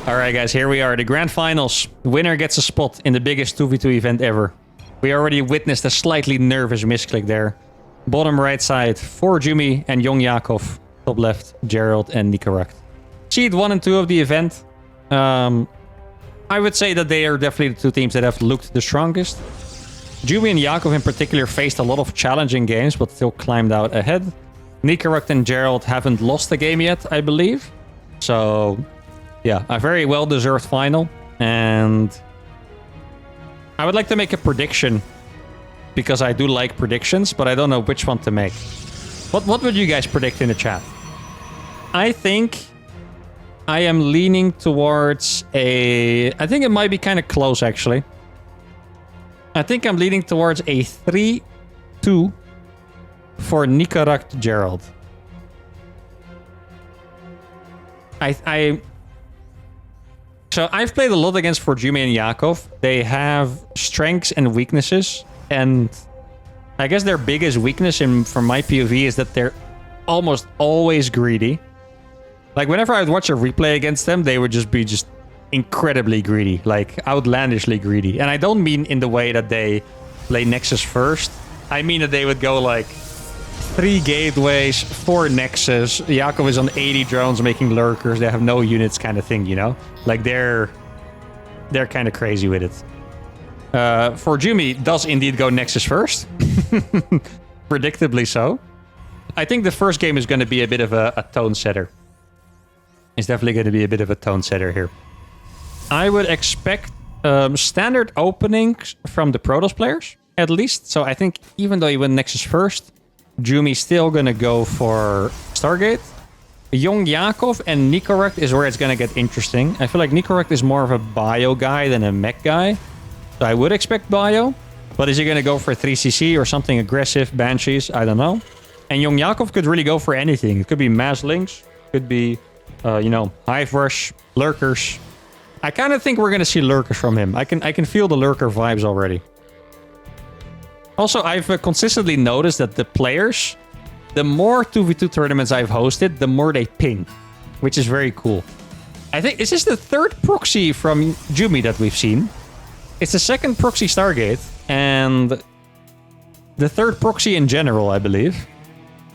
Alright guys, here we are. The grand finals. Winner gets a spot in the biggest 2v2 event ever. We already witnessed a slightly nervous misclick there. Bottom right side, for Jumi and Young Yakov. Top left, Gerald and Nicorakt. Seed 1 and 2 of the event. I would say that they are definitely the two teams that have looked the strongest. Jumi and Yakov in particular faced a lot of challenging games, but still climbed out ahead. Nicorakt and Gerald haven't lost a game yet, I believe. So, yeah, a very well-deserved final. And I would like to make a prediction, because I do like predictions, but I don't know which one to make. What would you guys predict in the chat? I think I am leaning towards a... I think it might be kind of close, actually. I think I'm leaning towards a 3-2 for Nicorakt Gerald. So I've played a lot against Forjumi and Yakov. They have strengths and weaknesses. And I guess their biggest weakness from my POV is that they're almost always greedy. Like, whenever I would watch a replay against them, they would just be incredibly greedy. Like, outlandishly greedy. And I don't mean in the way that they play Nexus first. I mean that they would go, like, 3 gateways, 4 Nexus. Yakov is on 80 drones making lurkers. They have no units kind of thing, you know? Like, they're kind of crazy with it. Forjumi does indeed go Nexus first. Predictably so. I think the first game is going to be a bit of a tone setter. It's definitely going to be a bit of a tone setter here. I would expect standard openings from the Protoss players, at least. So I think even though he went Nexus first, Jumi's still going to go for Stargate. Young Yakov and Nicorakt is where it's going to get interesting. I feel like Nicorakt is more of a bio guy than a mech guy. So I would expect bio. But is he going to go for 3cc or something aggressive? Banshees? I don't know. And Young Yakov could really go for anything. It could be mass links. Could be, you know, hive rush, lurkers. I kind of think we're going to see lurkers from him. I can feel the lurker vibes already. Also, I've consistently noticed that the players, the more 2v2 tournaments I've hosted, the more they ping, which is very cool. I think, is this the third proxy from Jumi that we've seen? It's the second proxy Stargate, and the third proxy in general, I believe.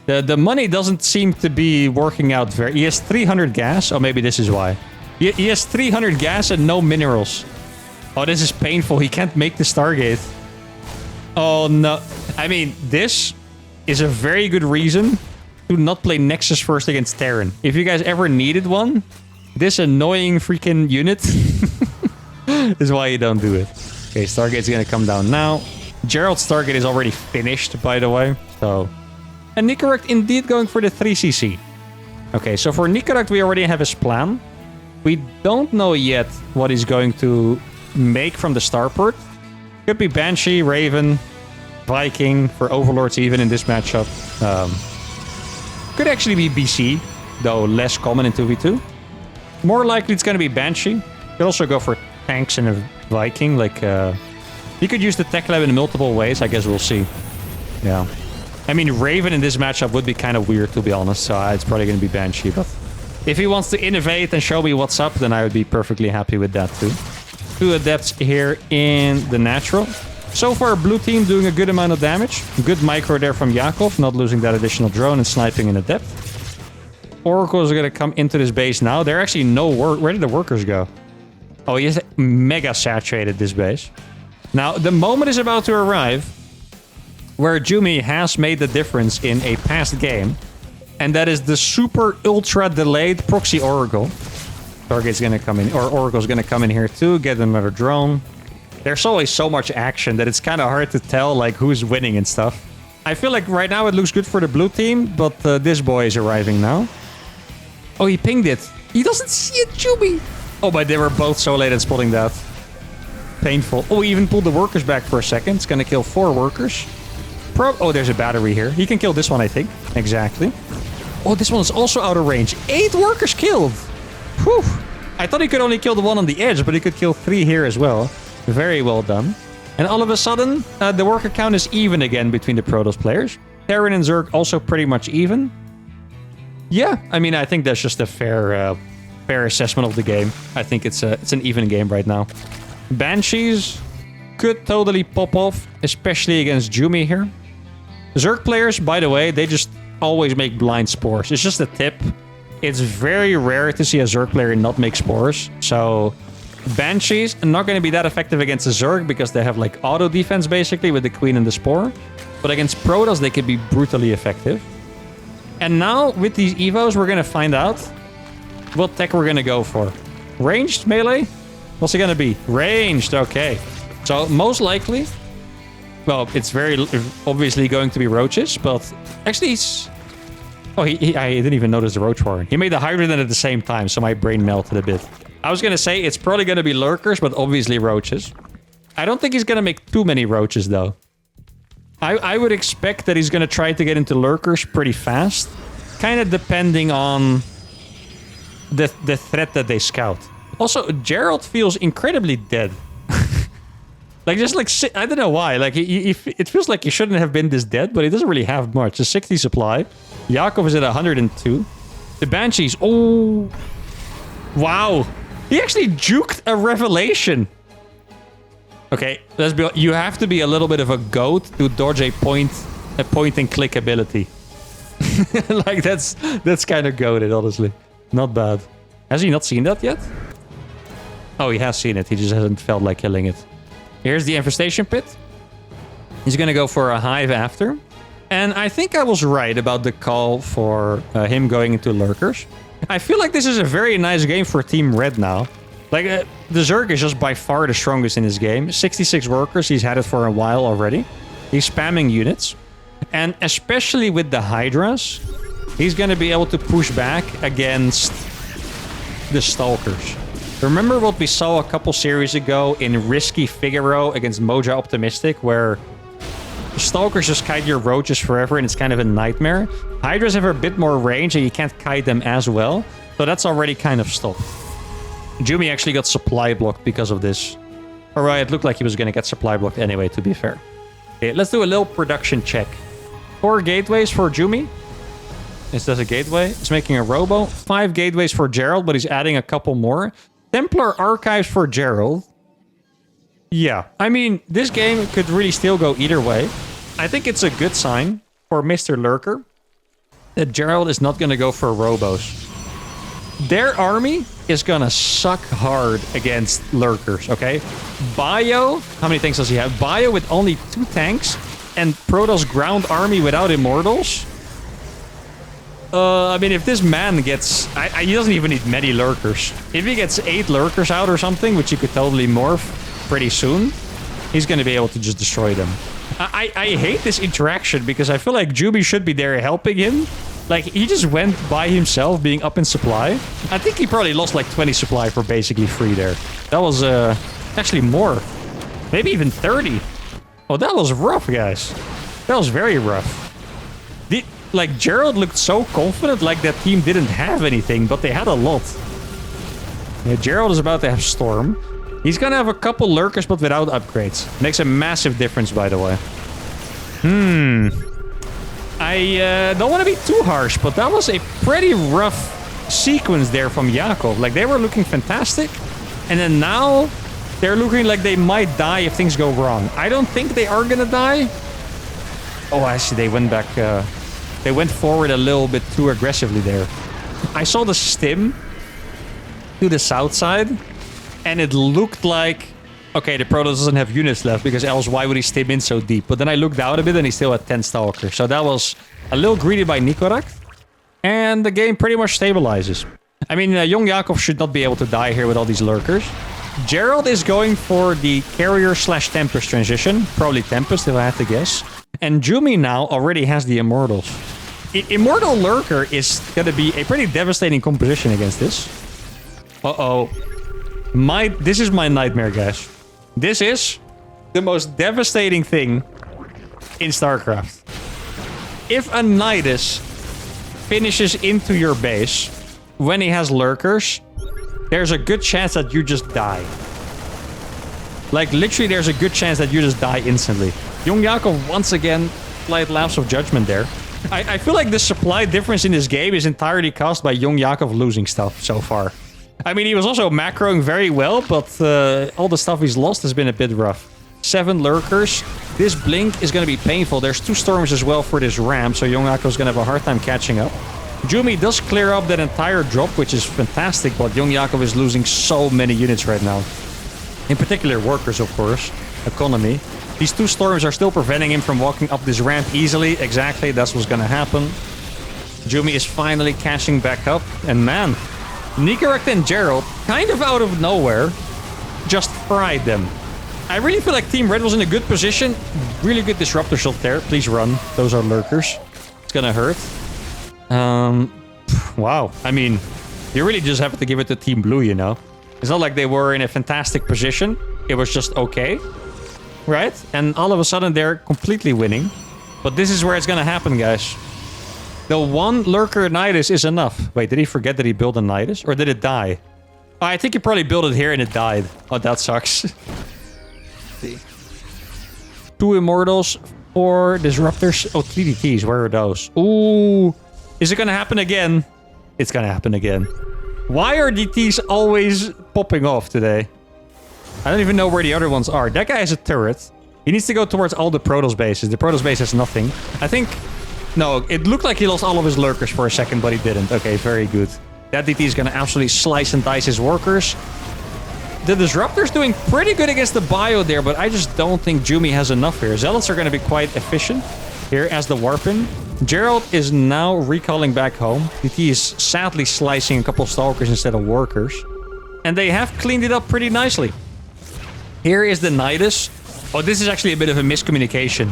The money doesn't seem to be working out very... He has 300 gas. Oh, maybe this is why. He has 300 gas and no minerals. Oh, this is painful. He can't make the Stargate. Oh, no. I mean, this is a very good reason to not play Nexus first against Terran. If you guys ever needed one, this annoying freaking unit is why you don't do it. Okay, Stargate's gonna come down now. Gerald's Stargate is already finished, by the way. So... And Nicorakt indeed going for the 3cc. Okay, so for Nicorakt, we already have his plan. We don't know yet what he's going to make from the starport. Could be Banshee, Raven, Viking for Overlords even in this matchup. Could actually be BC, though less common in 2v2. More likely it's going to be Banshee. Could also go for tanks and a Viking. Like, you could use the tech lab in multiple ways. I guess we'll see. Yeah. I mean, Raven in this matchup would be kind of weird, to be honest. So it's probably going to be Banshee. But if he wants to innovate and show me what's up, then I would be perfectly happy with that too. 2 adepts here in the natural. So far, blue team doing a good amount of damage. Good micro there from Yakov, not losing that additional drone and sniping an adept. Oracles are going to come into this base now. There are actually no work. Where did the workers go? Oh, he has mega saturated this base. Now, the moment is about to arrive where Jumi has made the difference in a past game. And that is the super ultra delayed proxy Oracle. Target's gonna come in, or Oracle's gonna come in here too, get another drone. There's always so much action that it's kind of hard to tell like who's winning and stuff. I feel like right now it looks good for the blue team, but this boy is arriving now. Oh, he pinged it. He doesn't see it, Jumi. Oh, but they were both so late at spotting that. Painful. Oh, he even pulled the workers back for a second. It's gonna kill 4 workers. Oh, there's a battery here. He can kill this one, I think. Exactly. Oh, this one's also out of range. 8 workers killed. Whew. I thought he could only kill the one on the edge, but he could kill 3 here as well. Very well done. And all of a sudden, the worker count is even again between the Protoss players. Terran and Zerg also pretty much even. Yeah, I mean, I think that's just a fair fair assessment of the game. I think it's an even game right now. Banshees could totally pop off, especially against Jumi here. Zerg players, by the way, they just always make blind spores. It's just a tip. It's very rare to see a Zerg player not make spores. So Banshees are not going to be that effective against a Zerg because they have like auto defense basically with the Queen and the Spore. But against Protoss, they can be brutally effective. And now with these Evos, we're going to find out what tech we're going to go for. Ranged melee? What's it going to be? Ranged, okay. So most likely, well, it's very obviously going to be Roaches, but actually he's... Oh, I didn't even notice the Roach Warren. He made the Hydrogen at the same time, so my brain melted a bit. I was going to say it's probably going to be Lurkers, but obviously Roaches. I don't think he's going to make too many Roaches, though. I would expect that he's going to try to get into Lurkers pretty fast, kind of depending on the threat that they scout. Also, Gerald feels incredibly dead. Like, just like, I don't know why. Like, it feels like he shouldn't have been this dead, but he doesn't really have much. A 60 supply. Yakov is at 102. The Banshees, oh. Wow. He actually juked a Revelation. Okay, let's be. You have to be a little bit of a goat to dodge a point and click ability. Like, that's kind of goated, honestly. Not bad. Has he not seen that yet? Oh, he has seen it. He just hasn't felt like killing it. Here's the Infestation Pit. He's going to go for a Hive after. And I think I was right about the call for him going into Lurkers. I feel like this is a very nice game for Team Red now. Like, the Zerg is just by far the strongest in this game. 66 workers, he's had it for a while already. He's spamming units. And especially with the Hydras, he's going to be able to push back against the Stalkers. Remember what we saw a couple series ago in Risky Figaro against Moja Optimistic, where Stalkers just kite your Roaches forever and it's kind of a nightmare? Hydras have a bit more range and you can't kite them as well, so that's already kind of stopped. Jumi actually got supply blocked because of this. Alright, it looked like he was going to get supply blocked anyway, to be fair. Okay, let's do a little production check. 4 gateways for Jumi. Is that a gateway? He's making a robo. 5 gateways for Gerald, but he's adding a couple more. Templar Archives for Gerald. Yeah, I mean, this game could really still go either way. I think it's a good sign for Mr. Lurker that Gerald is not going to go for robos. Their army is going to suck hard against Lurkers, okay? Bio, how many tanks does he have? Bio with only 2 tanks and Protoss ground army without Immortals. I mean, if this man gets... he doesn't even need many Lurkers. If he gets 8 Lurkers out or something, which he could totally morph pretty soon, he's going to be able to just destroy them. I hate this interaction because I feel like Jumi should be there helping him. Like, he just went by himself being up in supply. I think he probably lost like 20 supply for basically free there. That was actually more. Maybe even 30. Oh, that was rough, guys. That was very rough. Like, Gerald looked so confident, like that team didn't have anything, but they had a lot. Yeah, Gerald is about to have Storm. He's gonna have a couple Lurkers, but without upgrades. Makes a massive difference, by the way. I don't want to be too harsh, but that was a pretty rough sequence there from Yakov. Like, they were looking fantastic, and then now they're looking like they might die if things go wrong. I don't think they are gonna die. Oh, I see. They went back... they went forward a little bit too aggressively there. I saw the stim to the south side, and it looked like... Okay, the Protoss doesn't have units left, because else why would he stim in so deep? But then I looked out a bit, and he still had 10 Stalkers. So that was a little greedy by Nikorak. And the game pretty much stabilizes. I mean, young Yakov should not be able to die here with all these Lurkers. Gerald is going for the Carrier/Tempest transition. Probably Tempest, if I had to guess. And Jumi now already has the Immortals. Immortal Lurker is going to be a pretty devastating composition against this. Uh-oh. This is my nightmare, guys. This is the most devastating thing in StarCraft. If a Nidus finishes into your base when he has Lurkers, there's a good chance that you just die. Like, literally, there's a good chance that you just die instantly. Young Yakov once again played Lapse of Judgment there. I feel like the supply difference in this game is entirely caused by Young Yakov losing stuff so far. I mean, he was also macroing very well, but all the stuff he's lost has been a bit rough. 7 lurkers. This blink is going to be painful. There's 2 storms as well for this ramp, so Yongako is going to have a hard time catching up. Jumi does clear up that entire drop, which is fantastic, but Yongako is losing so many units right now. In particular, workers, of course. Economy. These 2 storms are still preventing him from walking up this ramp easily. Exactly, that's what's going to happen. Jumi is finally catching back up. And man, Nicorect and Gerald, kind of out of nowhere, just fried them. I really feel like Team Red was in a good position. Really good disruptor shot there. Please run. Those are lurkers. It's going to hurt. Wow. I mean, you really just have to give it to Team Blue, you know? It's not like they were in a fantastic position. It was just okay. Right? And all of a sudden, they're completely winning. But this is where it's going to happen, guys. The 1 lurker Nidus is enough. Wait, did he forget that he built a Nidus? Or did it die? Oh, I think he probably built it here and it died. Oh, that sucks. 2 Immortals, 4 Disruptors. Oh, 3 DTs. Where are those? Ooh. Is it going to happen again? It's going to happen again. Why are DTs always popping off today? I don't even know where the other ones are. That guy has a turret. He needs to go towards all the Protoss bases. The Protoss base has nothing. I think... No, it looked like he lost all of his lurkers for a second, but he didn't. Okay, very good. That DT is going to absolutely slice and dice his workers. The Disruptor's doing pretty good against the Bio there, but I just don't think Jumi has enough here. Zealots are going to be quite efficient here as the Warpin. Gerald is now recalling back home. DT is sadly slicing a couple Stalkers instead of workers. And they have cleaned it up pretty nicely. Here is the Nidus. Oh, this is actually a bit of a miscommunication.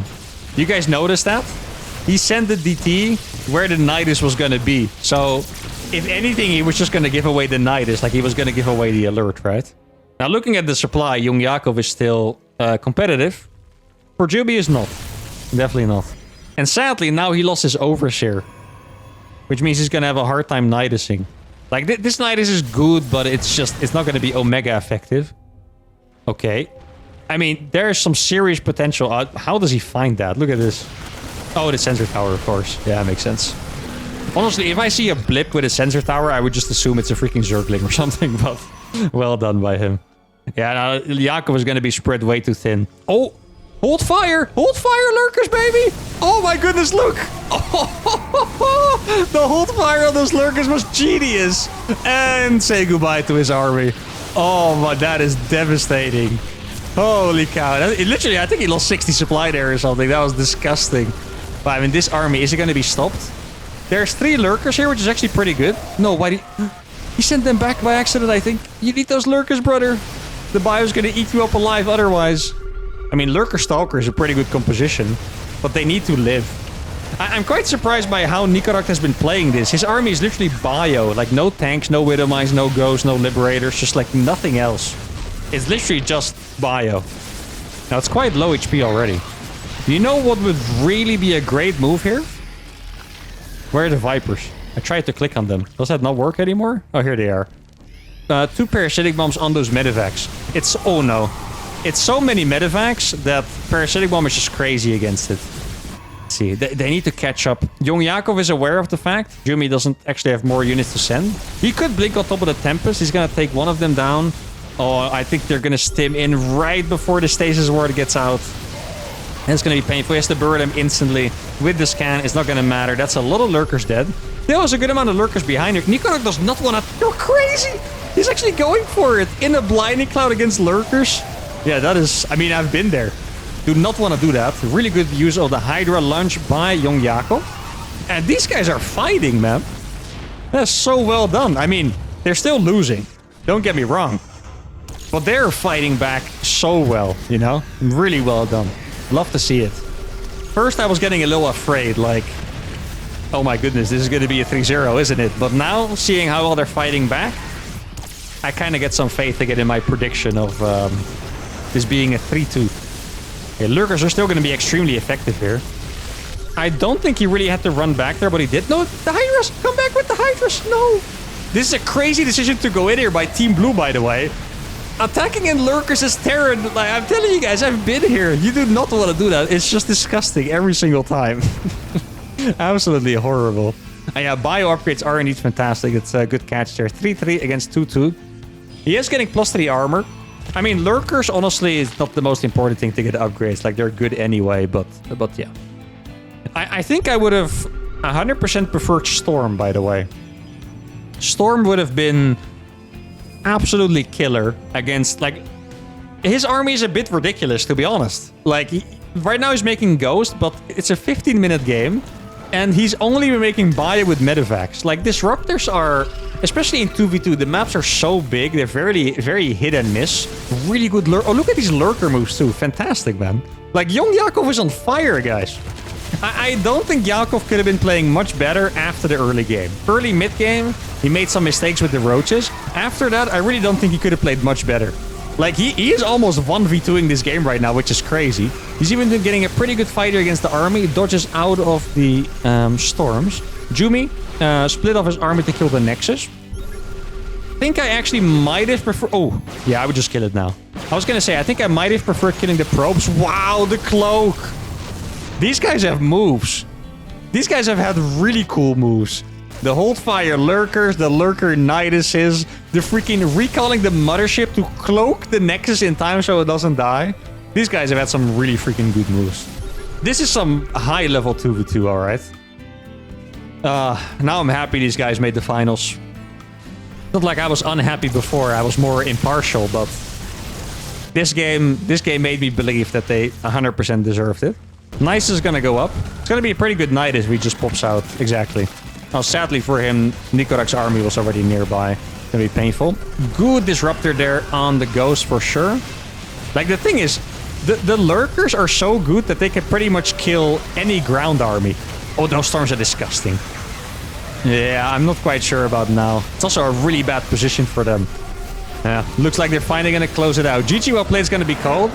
You guys noticed that? He sent the DT where the Nidus was going to be. So, if anything, he was just going to give away the Nidus. Like, he was going to give away the alert, right? Now, looking at the supply, Yongako is still competitive. For Jubi is not. Definitely not. And sadly, now he lost his Overseer. Which means he's going to have a hard time Nidusing. Like, this Nidus is good, but it's not going to be Omega effective. Okay. I mean, there is some serious potential. How does he find that? Look at this. Oh, the sensor tower, of course. Yeah, makes sense. Honestly, if I see a blip with a sensor tower, I would just assume it's a freaking Zergling or something, but well done by him. Yeah, now, Jakob is going to be spread way too thin. Oh, hold fire! Hold fire, lurkers, baby! Oh my goodness, look! Oh, the hold fire on those lurkers was genius! And say goodbye to his army. Oh my, that is devastating. Holy cow. Literally, I think he lost 60 supply there or something. That was disgusting. But I mean, this army, is it going to be stopped? There's 3 lurkers here, which is actually pretty good. No, why did he sent them back by accident, I think. You need those lurkers, brother. The bio's going to eat you up alive otherwise. I mean, lurker stalker is a pretty good composition, but they need to live. I'm quite surprised by how Nicorect has been playing this. His army is literally bio. Like, no tanks, no Widowmines, no Ghosts, no Liberators. Just like nothing else. It's literally just bio. Now, it's quite low HP already. You know what would really be a great move here? Where are the Vipers? I tried to click on them. Does that not work anymore? Oh, here they are. 2 parasitic bombs on those medevacs. It's... Oh, no. It's so many medevacs that parasitic bomb is just crazy against it. Let's see. They need to catch up. Young Yakov is aware of the fact. Jumi doesn't actually have more units to send. He could blink on top of the Tempest. He's going to take one of them down. Oh, I think they're going to stim in right before the stasis ward gets out. And it's going to be painful. He has to bury them instantly. With the scan, it's not going to matter. That's a lot of lurkers dead. There was a good amount of lurkers behind her. Nicorect does not want to... You're crazy! He's actually going for it. In a blinding cloud against lurkers. Yeah, that is... I mean, I've been there. Do not want to do that. Really good use of the Hydra launch by Young Jakob. And these guys are fighting, man. That's so well done. I mean, they're still losing. Don't get me wrong. But they're fighting back so well, you know? Really well done. Love to see it. First, I was getting a little afraid, like... Oh my goodness, this is going to be a 3-0, isn't it? But now, seeing how well they're fighting back, I kind of get some faith again in my prediction of this being a 3-2. Okay, lurkers are still going to be extremely effective here. I don't think he really had to run back there, but he did. No, the Hydras! Come back with the Hydras! No! This is a crazy decision to go in here by Team Blue, by the way. Attacking in lurkers is Terran. Like, I'm telling you guys, I've been here. You do not want to do that. It's just disgusting every single time. Absolutely horrible. Yeah, bio upgrades are indeed fantastic. It's a good catch there. 3-3 against 2-2. He is getting +3 armor. I mean, lurkers, honestly, is not the most important thing to get upgrades. Like, they're good anyway, but yeah. I think I would have 100% preferred Storm, by the way. Storm would have been absolutely killer against, like... His army is a bit ridiculous, to be honest. Like, right now he's making Ghost, but it's a 15-minute game. And he's only making Bio with Medivacs. Like, Disruptors are... Especially in 2v2, the maps are so big. They're very hit and miss. Really good lurk. Oh, look at these lurker moves too. Fantastic, man. Like, young Yakov is on fire, guys. I don't think Yakov could have been playing much better after the early game. Early mid-game, he made some mistakes with the roaches. After that, I really don't think he could have played much better. Like, he is almost 1v2ing this game right now, which is crazy. He's even been getting a pretty good fighter against the army. Dodges out of the storms. Jumi split off his army to kill the Nexus. I think I actually might have preferred... Oh, yeah, I would just kill it now. I was going to say, I think I might have preferred killing the probes. Wow, the cloak. These guys have moves. These guys have had really cool moves. The hold fire lurkers, the lurker Niduses, the freaking recalling the mothership to cloak the Nexus in time so it doesn't die. These guys have had some really freaking good moves. This is some high level 2v2, alright. Now I'm happy these guys made the finals. Not like I was unhappy before, I was more impartial, but this game made me believe that they 100% deserved it. Nice is gonna go up. It's gonna be a pretty good night if he just pops out. Exactly. Now, sadly for him, Nikorak's army was already nearby. It's gonna be painful. Good disruptor there on the Ghost for sure. Like, the thing is, the lurkers are so good that they can pretty much kill any ground army. Oh, those storms are disgusting. Yeah, I'm not quite sure about now. It's also a really bad position for them. Yeah, looks like they're finally gonna close it out. GG well played is gonna be called.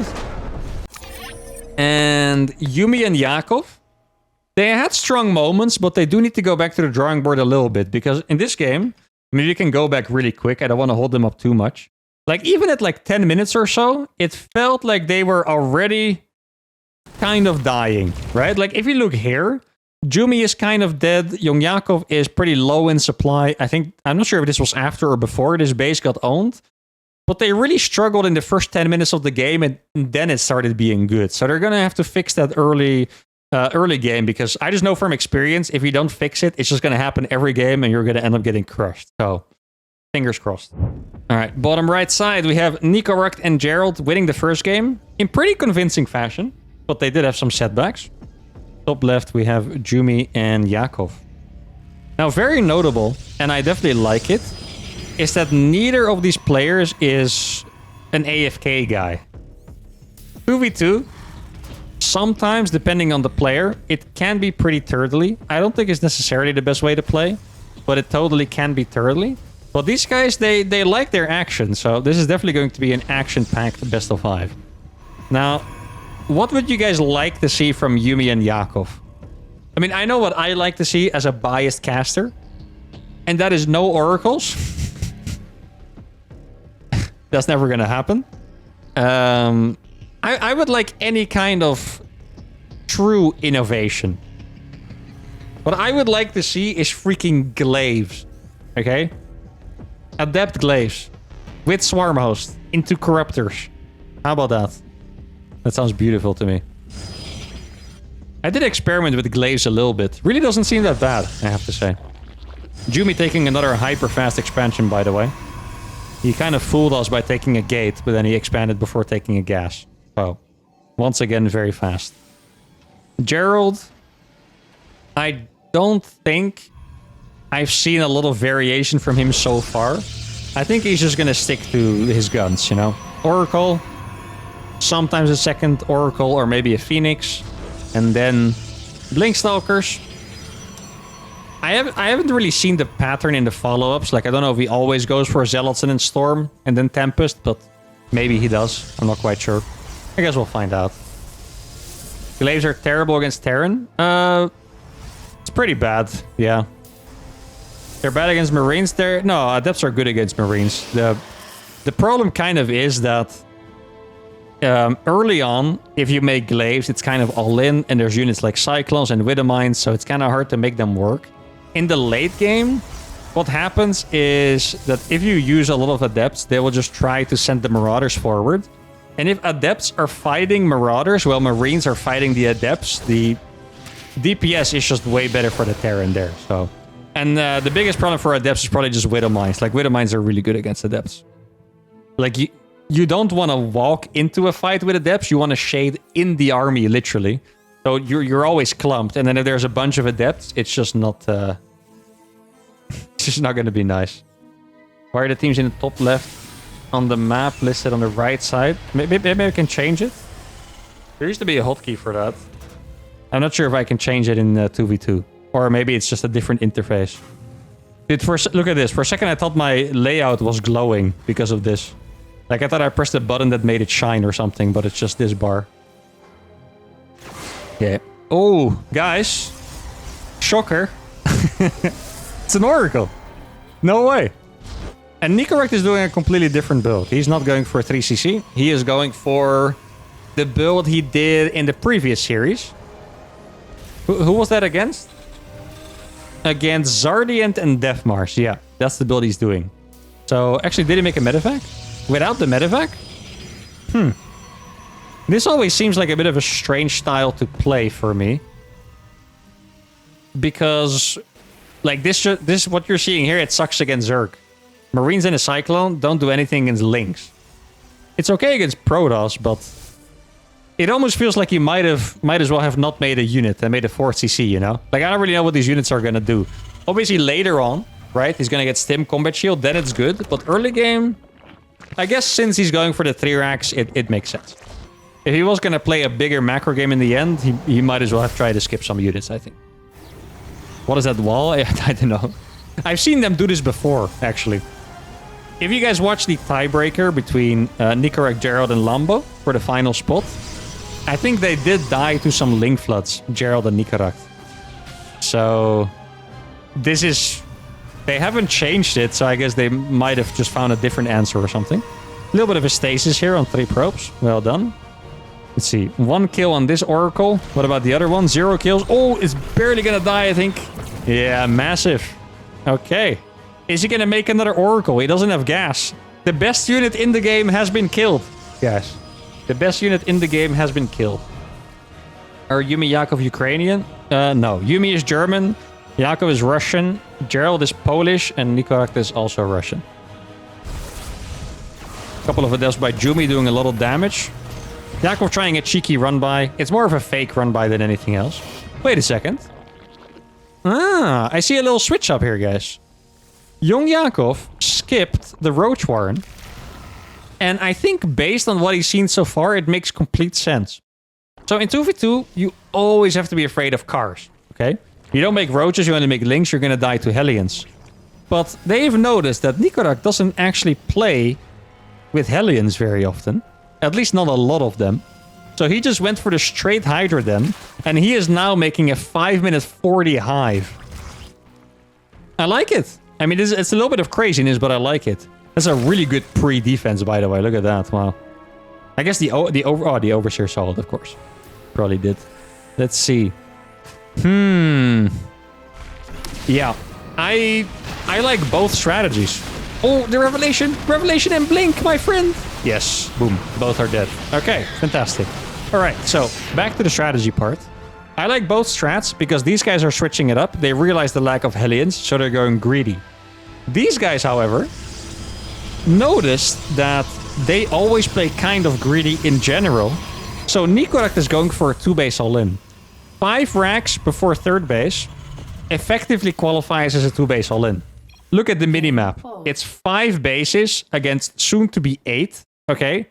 And Yumi and Yakov, they had strong moments, but they do need to go back to the drawing board a little bit. Because in this game, I mean, you can go back really quick. I don't want to hold them up too much. Like, even at like 10 minutes or so, it felt like they were already kind of dying, right? Like, if you look here, Jumi is kind of dead. Young Yakov is pretty low in supply. I'm not sure if this was after or before this base got owned. But they really struggled in the first 10 minutes of the game, and then it started being good. So they're going to have to fix that early game, because I just know from experience, if you don't fix it, it's just going to happen every game, and you're going to end up getting crushed. So, fingers crossed. All right, bottom right side, we have Nikorak and Gerald winning the first game in pretty convincing fashion, but they did have some setbacks. Top left, we have Jumi and Yakov. Now, very notable, and I definitely like it, is that neither of these players is an AFK guy. 2v2, sometimes, depending on the player, it can be pretty turtly. I don't think it's necessarily the best way to play, but it totally can be turtly. But these guys, they like their action, so this is definitely going to be an action-packed best of 5. Now, what would you guys like to see from Yumi and Yakov? I mean, I know what I like to see as a biased caster, and that is no oracles. That's never gonna happen. I would like any kind of true innovation. What I would like to see is freaking glaives. Okay? Adept glaives. With swarm host. Into corruptors. How about that? That sounds beautiful to me. I did experiment with glaives a little bit. Really doesn't seem that bad, I have to say. Jumi taking another hyper fast expansion, by the way. He kind of fooled us by taking a gate, but then he expanded before taking a gas. So, once again, very fast. Gerald, I don't think I've seen a lot of variation from him so far. I think he's just gonna stick to his guns, you know? Oracle, sometimes a second Oracle, or maybe a Phoenix, and then Blinkstalkers. I haven't really seen the pattern in the follow-ups. Like, I don't know if he always goes for Zealots and then Storm and then Tempest, but maybe he does. I'm not quite sure. I guess we'll find out. Glaives are terrible against Terran. It's pretty bad, yeah. They're bad against Marines. No, Adepts are good against Marines. The problem kind of is that early on, if you make Glaives, it's kind of all in, and there's units like Cyclones and Widowmines, so it's kind of hard to make them work. in the late game, what happens is that if you use a lot of adepts, they will just try to send the marauders forward. And if adepts are fighting marauders while marines are fighting the adepts, the DPS is just way better for the Terran there. So, and the biggest problem for adepts is probably just widow mines. Like widow mines are really good against adepts. Like you don't want to walk into a fight with adepts. You want to shade in the army literally. So you're always clumped. And then if there's a bunch of adepts, it's just not it's just not going to be nice. Why are the teams in the top left on the map listed on the right side? Maybe I can change it. There used to be a hotkey for that. I'm not sure if I can change it in 2v2. Or maybe it's just a different interface. Dude, look at this. For a second I thought my layout was glowing because of this. Like I thought I pressed a button that made it shine or something, but it's just this bar. Yeah. Oh, guys. Shocker. It's an Oracle. No way. And Nicorect is doing a completely different build. He's not going for a 3cc. He is going for the build he did in the previous series. Who was that against? Against Zardiant and Deathmars. Yeah, that's the build he's doing. So, actually, did he make a medevac? Without the medevac? This always seems like a bit of a strange style to play for me. Because, like, this what you're seeing here, it sucks against Zerg. Marines in a Cyclone don't do anything against Lynx. It's okay against Protoss, but it almost feels like you might as well have not made a unit and made a 4cc, you know? Like, I don't really know what these units are gonna do. Obviously, later on, right, he's gonna get Stim Combat Shield, then it's good. But early game, I guess since he's going for the 3 racks, it makes sense. If he was gonna play a bigger macro game in the end, he might as well have tried to skip some units, I think. What is that wall? I don't know. I've seen them do this before, actually. If you guys watch the tiebreaker between Nicorect, Gerald, and Lambo for the final spot, I think they did die to some Link Floods, Gerald and Nicorect. So, this is... They haven't changed it, so I guess they might have just found a different answer or something. A little bit of a stasis here on 3 probes. Well done. Let's see. 1 kill on this Oracle. What about the other one? 0 kills. Oh, it's barely gonna die, I think. Yeah, massive. Okay. Is he gonna make another Oracle? He doesn't have gas. The best unit in the game has been killed, guys. The best unit in the game has been killed. Are Yumi Yakov Ukrainian? No. Yumi is German. Yakov is Russian. Gerald is Polish. And Nicorect is also Russian. A couple of adepts by Jumi doing a lot of damage. Yakov trying a cheeky run-by. It's more of a fake run-by than anything else. Wait a second. Ah, I see a little switch up here, guys. Young Yakov skipped the Roach Warren. And I think based on what he's seen so far, it makes complete sense. So in 2v2, you always have to be afraid of cars, okay? You don't make Roaches, you only make Lynx, you're gonna die to Hellions. But they've noticed that Nicorect doesn't actually play with Hellions very often. At least not a lot of them. So he just went for the straight Hydra then. And he is now making a 5-minute 40 hive. I like it. I mean, it's a little bit of craziness, but I like it. That's a really good pre-defense, by the way. Look at that. Wow. I guess the Overseer saw it, of course. Probably did. Let's see. Yeah. I like both strategies. Oh, the Revelation. Revelation and Blink, my friend. Yes. Boom. Both are dead. Okay. Fantastic. All right. So, back to the strategy part. I like both strats because these guys are switching it up. They realize the lack of Hellions, so they're going greedy. These guys, however, noticed that they always play kind of greedy in general. So Nicorect is going for a 2-base all-in. 5 racks before 3rd base effectively qualifies as a 2-base all-in. Look at the minimap. It's 5 bases against soon to be 8. Okay.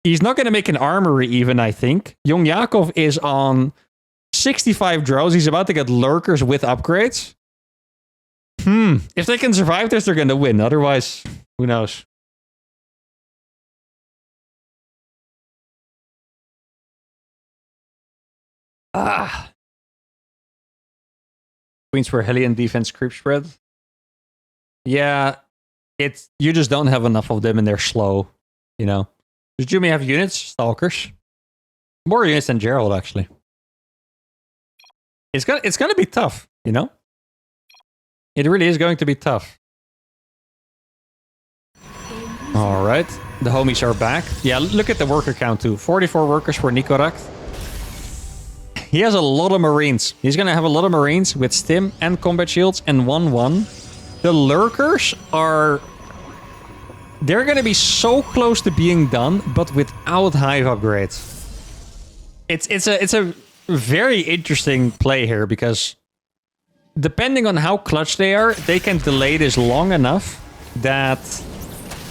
He's not going to make an armory even, I think. Young Yakov is on 65 drones. He's about to get lurkers with upgrades. If they can survive this, they're going to win. Otherwise, who knows? Queens for Hellion defense creep spread. Yeah, you just don't have enough of them and they're slow, you know. Does Jimmy have units? Stalkers. More units than Gerald, actually. It's gonna be tough, you know? It really is going to be tough. All right. The homies are back. Yeah, look at the worker count too. 44 workers for Nicorakt. He has a lot of Marines. He's going to have a lot of Marines with stim and combat shields and 1-1. The lurkers are... They're going to be so close to being done, but without hive upgrades. It's a very interesting play here, because depending on how clutch they are, they can delay this long enough that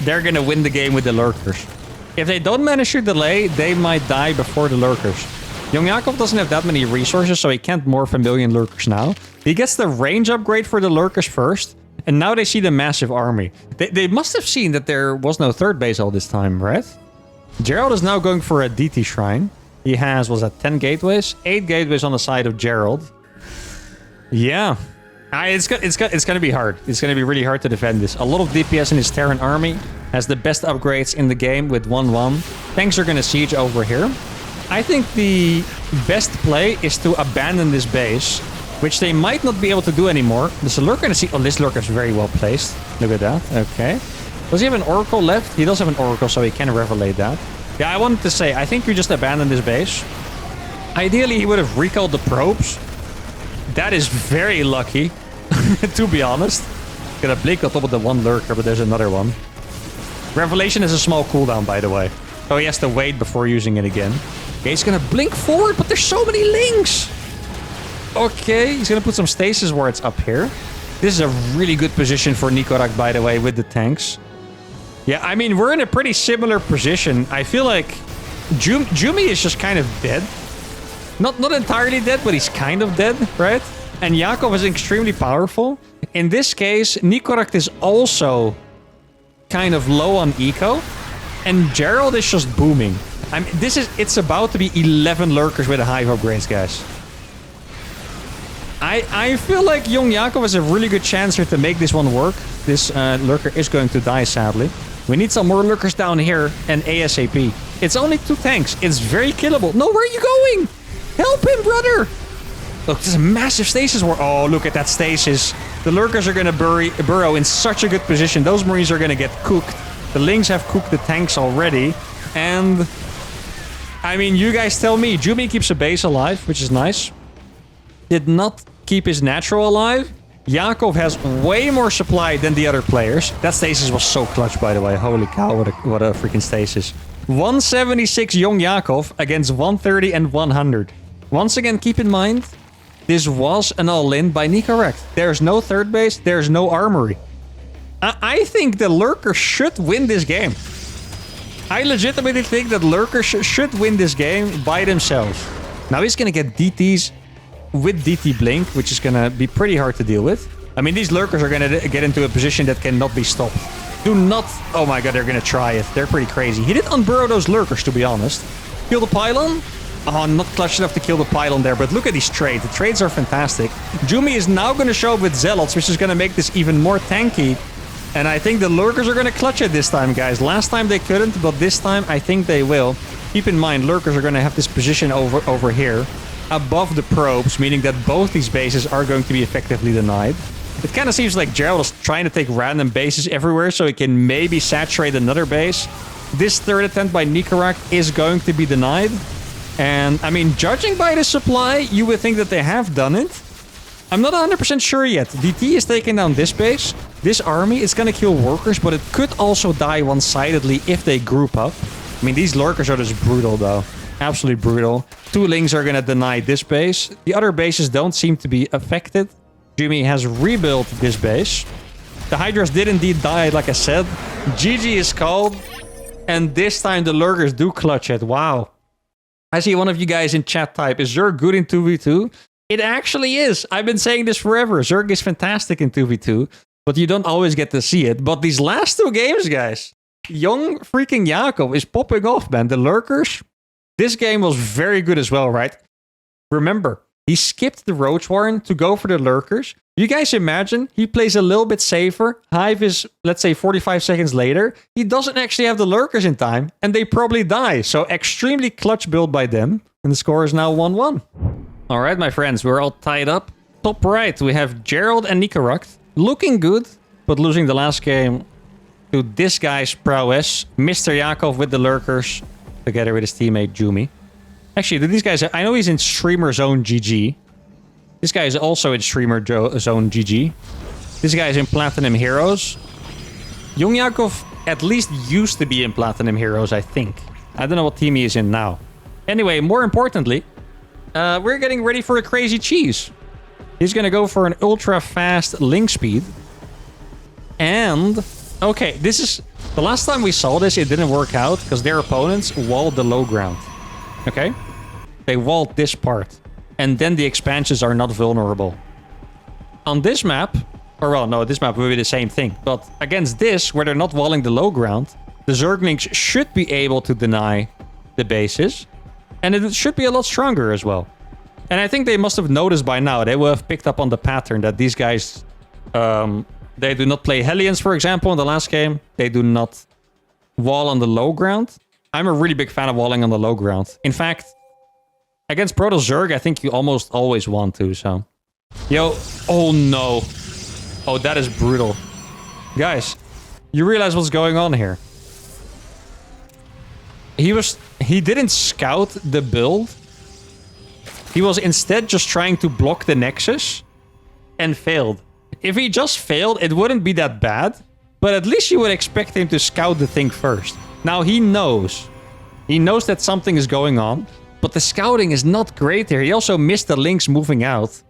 they're going to win the game with the lurkers. If they don't manage to delay, they might die before the lurkers. Young Yakov doesn't have that many resources, so he can't morph a million lurkers now. He gets the range upgrade for the lurkers first, and now they see the massive army. They must have seen that there was no third base all this time, right? Gerald is now going for a DT shrine. He has, was that 10 gateways? 8 gateways on the side of Gerald. Yeah. It's going to be hard. It's going to be really hard to defend this. A lot of DPS in his Terran army. Has the best upgrades in the game with 1-1. Tanks are going to siege over here. I think the best play is to abandon this base, which they might not be able to do anymore. There's a lurker in the sea. Oh, this lurker is very well placed. Look at that. Okay. Does he have an oracle left? He does have an oracle, so he can revelate that. Yeah, I wanted to say, I think you just abandon this base. Ideally, he would have recalled the probes. That is very lucky, to be honest. Got a blink on top of the one lurker, but there's another one. Revelation is a small cooldown, by the way. So he has to wait before using it again. Okay, he's gonna blink forward, but there's so many links. Okay, he's gonna put some stasis where it's up here. This is a really good position for Nicorakt, by the way, with the tanks. Yeah, I mean, we're in a pretty similar position. I feel like Jumi is just kind of dead. Not entirely dead, but he's kind of dead, right? And Yakov is extremely powerful. In this case, Nicorakt is also kind of low on eco. And Gerald is just booming. I mean, it's about to be 11 lurkers with a hive upgrades, guys. I feel like young Yakov has a really good chance here to make this one work. This lurker is going to die, sadly. We need some more lurkers down here and ASAP. It's only 2 tanks. It's very killable. No, where are you going? Help him, brother! Look, this is a massive stasis war. Oh, look at that stasis. The lurkers are going to burrow in such a good position. Those Marines are going to get cooked. The Lings have cooked the tanks already. And, I mean, you guys tell me. Jumi keeps a base alive, which is nice. Did not keep his natural alive. Yakov has way more supply than the other players. That stasis was so clutch, by the way. Holy cow, what a freaking stasis. 176 young Yakov against 130 and 100. Once again, keep in mind, this was an all-in by Nicorakt. There's no third base, there's no armory. I think the lurkers should win this game. I legitimately think that lurkers should win this game by themselves. Now he's going to get DTs with DT Blink, which is going to be pretty hard to deal with. I mean, these lurkers are going to get into a position that cannot be stopped. Do not... Oh my god, they're going to try it. They're pretty crazy. He did unburrow those lurkers, to be honest. Kill the pylon? Oh, not clutch enough to kill the pylon there, but look at these trades. The trades are fantastic. Jumi is now going to show up with Zealots, which is going to make this even more tanky. And I think the lurkers are going to clutch it this time, guys. Last time they couldn't, but this time I think they will. Keep in mind, lurkers are going to have this position over here, above the probes, meaning that both these bases are going to be effectively denied. It kind of seems like Gerald is trying to take random bases everywhere so he can maybe saturate another base. This third attempt by Nicorakt is going to be denied. And, I mean, judging by the supply, you would think that they have done it. I'm not 100% sure yet. DT is taking down this base. This army is going to kill workers, but it could also die one-sidedly if they group up. I mean, these lurkers are just brutal, though. Absolutely brutal. 2 Lings are going to deny this base. The other bases don't seem to be affected. Jimmy has rebuilt this base. The Hydras did indeed die, like I said. GG is called. And this time the lurkers do clutch it. Wow. I see one of you guys in chat type, is Zerg good in 2v2? It actually is. I've been saying this forever. Zerg is fantastic in 2v2, but you don't always get to see it. But these last 2 games, guys, young freaking Yakov is popping off, man. The lurkers, this game was very good as well, right? Remember, he skipped the Roach Warren to go for the lurkers. You guys imagine he plays a little bit safer. Hive is, let's say, 45 seconds later. He doesn't actually have the lurkers in time, and they probably die. So extremely clutch build by them. And the score is now 1-1. All right, my friends, we're all tied up. Top right, we have Gerald and Nicorakt. looking good, but losing the last game to this guy's prowess. Mr. Yakov with the lurkers, together with his teammate Jumi. Actually, do these guys... I know he's in Streamer Zone GG. This guy is also in Streamer Zone GG. This guy is in Platinum Heroes. Young Yakov at least used to be in Platinum Heroes, I think. I don't know what team he is in now. Anyway, more importantly, we're getting ready for a crazy cheese. He's going to go for an ultra-fast link speed. And... okay, this is... the last time we saw this, it didn't work out because their opponents walled the low ground. Okay? They walled this part. And then the expansions are not vulnerable. On this map... or well, no, this map will be the same thing. But against this, where they're not walling the low ground, the Zerglings should be able to deny the bases. And it should be a lot stronger as well. And I think they must have noticed by now. They will have picked up on the pattern that these guys... they do not play Hellions, for example, in the last game. They do not wall on the low ground. I'm a really big fan of walling on the low ground. In fact, against Proto Zerg, I think you almost always want to, so... yo, oh no. Oh, that is brutal. Guys, you realize what's going on here. He didn't scout the build. He was instead just trying to block the Nexus and failed. If he just failed, it wouldn't be that bad, but at least you would expect him to scout the thing first. Now, he knows. He knows that something is going on, but the scouting is not great here. He also missed the links moving out.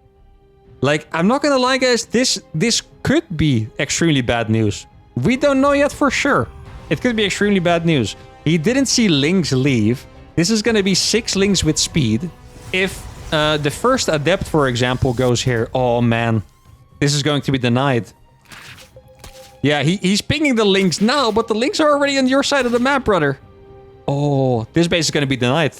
Like, I'm not gonna lie, guys, this could be extremely bad news. We don't know yet for sure. It could be extremely bad news. He didn't see links leave. This is gonna be 6 links with speed. If the first adept, for example, goes here, oh man, this is going to be denied. Yeah, he's pinging the links now, but the links are already on your side of the map, brother. Oh, this base is gonna be denied.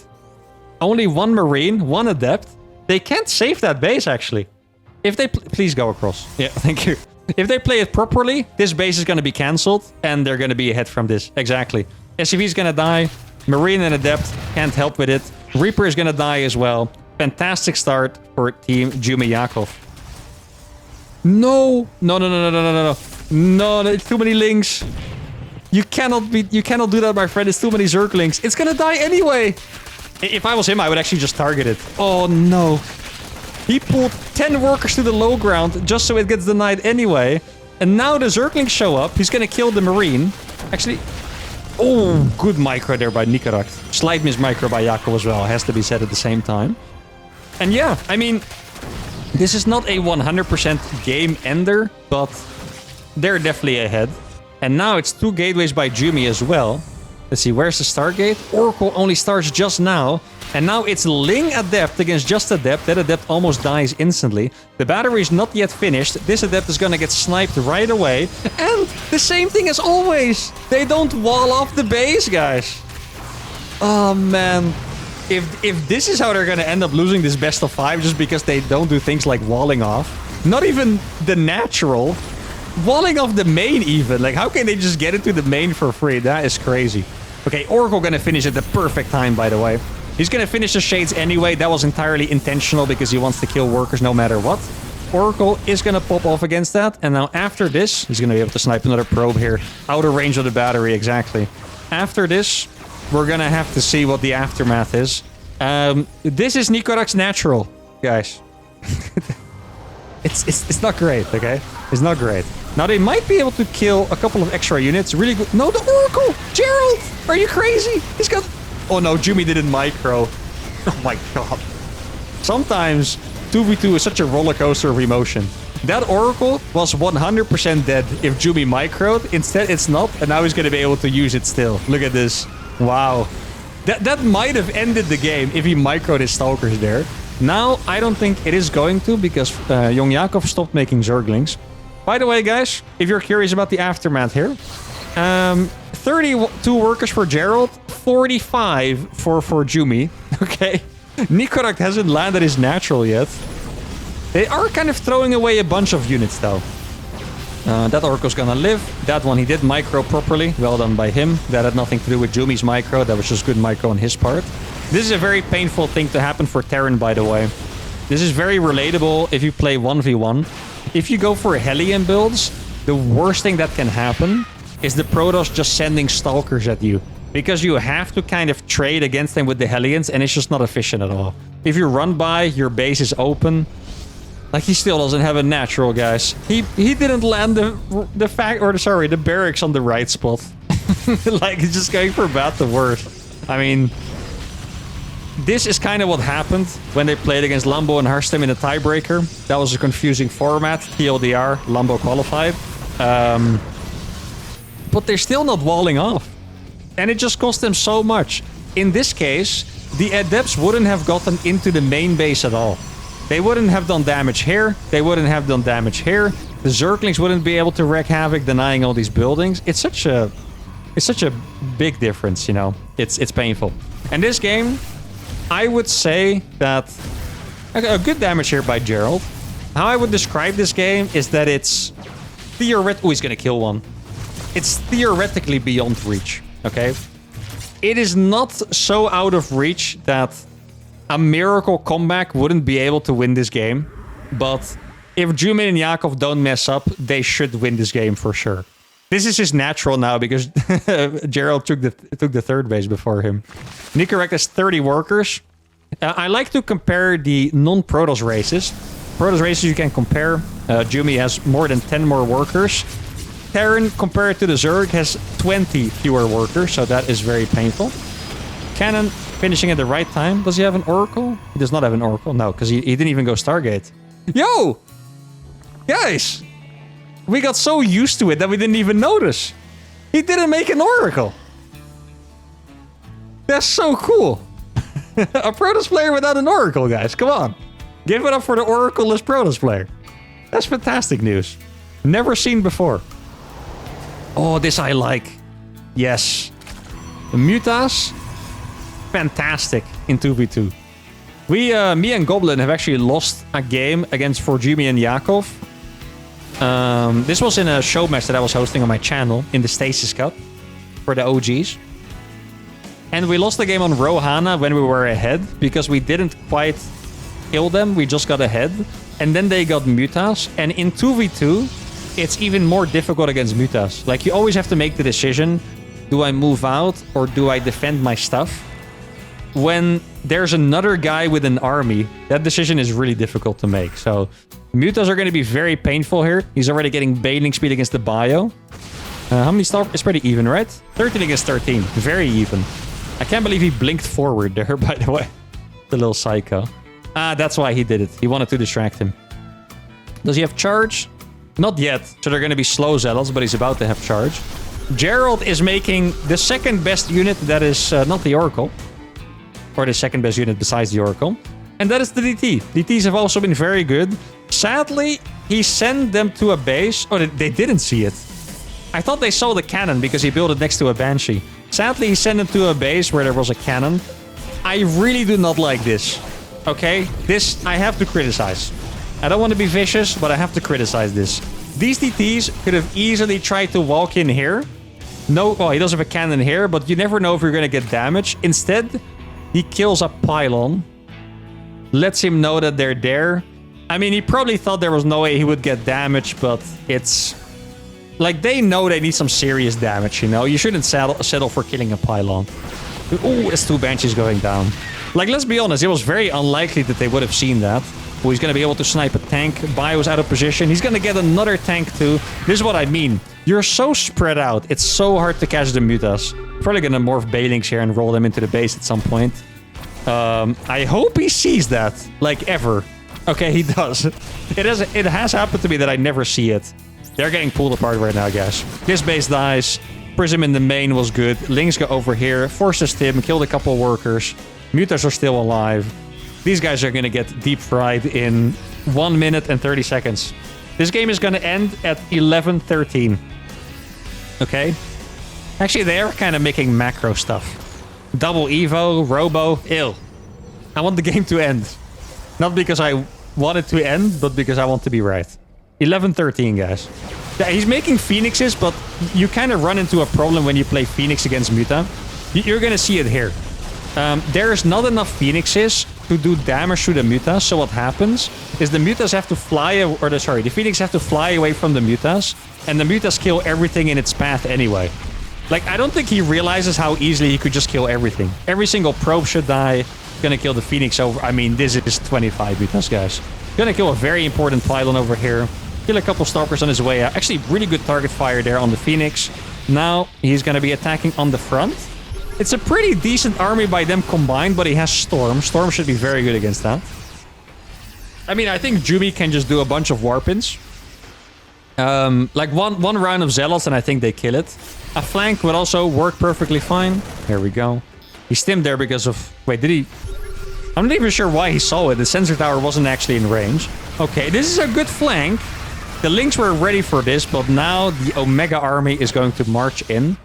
Only 1 Marine, 1 adept. They can't save that base, actually. If they... please go across. Yeah, thank you. If they play it properly, this base is going to be cancelled, and they're going to be ahead from this. Exactly. SCV is going to die. Marine and Adept can't help with it. Reaper is going to die as well. Fantastic start for Team Jumi Yakov. No! No, no, no, no, no, no, no. No, there's too many links. You cannot do that, my friend. It's too many Zerglings. It's going to die anyway. If I was him, I would actually just target it. Oh, no. He pulled 10 workers to the low ground just so it gets denied anyway. And now the Zerglings show up. He's gonna kill the Marine. Actually... oh, good micro there by Nicorakt. Slight miss micro by Yakov as well. Has to be said at the same time. And yeah, I mean... this is not a 100% game ender, but they're definitely ahead. And now it's 2 gateways by Jumi as well. Let's see, where's the Stargate? Oracle only starts just now. And now it's Ling Adept against just Adept. That Adept almost dies instantly. The battery is not yet finished. This Adept is gonna get sniped right away. And the same thing as always. They don't wall off the base, guys. Oh, man. If this is how they're gonna end up losing this best of 5 just because they don't do things like walling off. Not even the natural. Walling off the main even. Like, how can they just get into the main for free? That is crazy. Okay, Oracle gonna finish at the perfect time, by the way. He's gonna finish the Shades anyway. That was entirely intentional because he wants to kill workers no matter what. Oracle is gonna pop off against that. And now after this, he's gonna be able to snipe another probe here. Outer range of the battery, exactly. After this, we're gonna have to see what the aftermath is. This is Nicorax's natural, guys. It's not great, okay? It's not great. Now, they might be able to kill a couple of extra units. Really good. No, the Oracle! Gerald! Are you crazy? He's got... oh no, Jumi didn't micro. Oh my god. Sometimes 2v2 is such a roller coaster of emotion. That Oracle was 100% dead if Jumi microed. Instead, it's not, and now he's going to be able to use it still. Look at this. Wow. That might have ended the game if he microed his Stalkers there. Now, I don't think it is going to because Young Yakov stopped making Zerglings. By the way, guys, if you're curious about the aftermath here, 32 workers for Gerald, 45 for Jumi. Okay. Nicorakt hasn't landed his natural yet. They are kind of throwing away a bunch of units, though. That Oracle's gonna live. That one, he did micro properly. Well done by him. That had nothing to do with Jumi's micro. That was just good micro on his part. This is a very painful thing to happen for Terran, by the way. This is very relatable if you play 1v1. if you go for Hellion builds, the worst thing that can happen is the Protoss just sending Stalkers at you. Because you have to kind of trade against them with the Hellions, and it's just not efficient at all. If you run by, your base is open. Like, he still doesn't have a natural, guys. He didn't land the barracks on the right spot. Like, he's just going for about the worst. I mean, this is kind of what happened when they played against Lambo and Harstem in the tiebreaker. That was a confusing format. TLDR, Lambo qualified. But they're still not walling off. And it just cost them so much. In this case, the Adepts wouldn't have gotten into the main base at all. They wouldn't have done damage here. They wouldn't have done damage here. The Zerglings wouldn't be able to wreak havoc, denying all these buildings. It's such a big difference, you know. It's painful. And this game, I would say that a good damage here by Gerald. How I would describe this game is that it's theoretically... Oh, he's gonna kill one. It's theoretically beyond reach. Okay, it is not so out of reach that a miracle comeback wouldn't be able to win this game. But if Jumin and Yakov don't mess up, they should win this game for sure. This is just natural now because Gerald took the third base before him. Nicorrect has 30 workers. I like to compare the non-Protoss races. Protoss races you can compare. Jumi has more than 10 more workers. Terran, compared to the Zerg, has 20 fewer workers, so that is very painful. Cannon finishing at the right time. Does he have an Oracle? He does not have an Oracle. No, because he didn't even go Stargate. Yo! Guys! We got so used to it that we didn't even notice. He didn't make an Oracle. That's so cool. A Protoss player without an Oracle, guys. Come on. Give it up for the Oracle-less Protoss player. That's fantastic news. Never seen before. Oh, this I like. Yes. The Mutas. Fantastic in 2v2. Me and Goblin have actually lost a game against Forjumi and Yakov. This was in a show match that I was hosting on my channel in the Stasis Cup for the OGs. And we lost the game on Rohana when we were ahead because we didn't quite kill them. We just got ahead. And then they got Mutas. And in 2v2... it's even more difficult against Mutas. Like, you always have to make the decision, do I move out or do I defend my stuff? When there's another guy with an army, that decision is really difficult to make. So, Mutas are going to be very painful here. He's already getting bailing speed against the bio. How many star? It's pretty even, right? 13 against 13. Very even. I can't believe he blinked forward there, by the way. The little psycho. That's why he did it. He wanted to distract him. Does he have charge? Not yet, so they're going to be slow zealots, but he's about to have charge. Gerald is making the second best unit that is not the Oracle. Or the second best unit besides the Oracle. And that is the DT. DTs have also been very good. Sadly, he sent them to a base. Oh, they didn't see it. I thought they saw the cannon because he built it next to a Banshee. Sadly, he sent them to a base where there was a cannon. I really do not like this. Okay? This, I have to criticize. I don't want to be vicious, but I have to criticize this. These DTs could have easily tried to walk in here. No, oh, he does have a cannon here, but you never know if you're going to get damage. Instead, he kills a pylon. Lets him know that they're there. I mean, he probably thought there was no way he would get damage, but it's... like, they know they need some serious damage, you know? You shouldn't settle for killing a pylon. Ooh, it's 2 Banshees going down. Like, let's be honest, it was very unlikely that they would have seen that. Oh, he's going to be able to snipe a tank. Bio's out of position. He's going to get another tank too. This is what I mean. You're so spread out. It's so hard to catch the Mutas. Probably going to morph Bailings here and roll them into the base at some point. I hope he sees that. Like, ever. Okay, he does. It has happened to me that I never see it. They're getting pulled apart right now, guys. This base dies. Prism in the main was good. Lings go over here. Forces Tim. Killed a couple workers. Mutas are still alive. These guys are going to get deep fried in 1 minute and 30 seconds. This game is going to end at 11:13. Okay? Actually, they are kind of making macro stuff. Double Evo, Robo, ill. I want the game to end. Not because I want it to end, but because I want to be right. 11:13, guys. Yeah, he's making Phoenixes, but you kind of run into a problem when you play Phoenix against Muta. You're going to see it here. There's not enough Phoenixes to do damage to the mutas. So what happens is the mutas have to fly, the Phoenix have to fly away from the mutas, and the mutas kill everything in its path anyway. Like, I don't think he realizes how easily he could just kill everything. Every single probe should die. Gonna kill the Phoenix over. I mean, this is 25 mutas, guys. Gonna kill a very important pylon over here. Kill a couple stalkers on his way out. Actually, really good target fire there on the Phoenix. Now, he's gonna be attacking on the front. It's a pretty decent army by them combined, but he has Storm. Storm should be very good against that. I mean, I think Jumi can just do a bunch of warpins. Like one round of Zealots, and I think they kill it. A flank would also work perfectly fine. There we go. He stimmed there because of... Wait, did he... I'm not even sure why he saw it. The sensor tower wasn't actually in range. Okay, this is a good flank. The Lynx were ready for this, but now the Omega army is going to march in.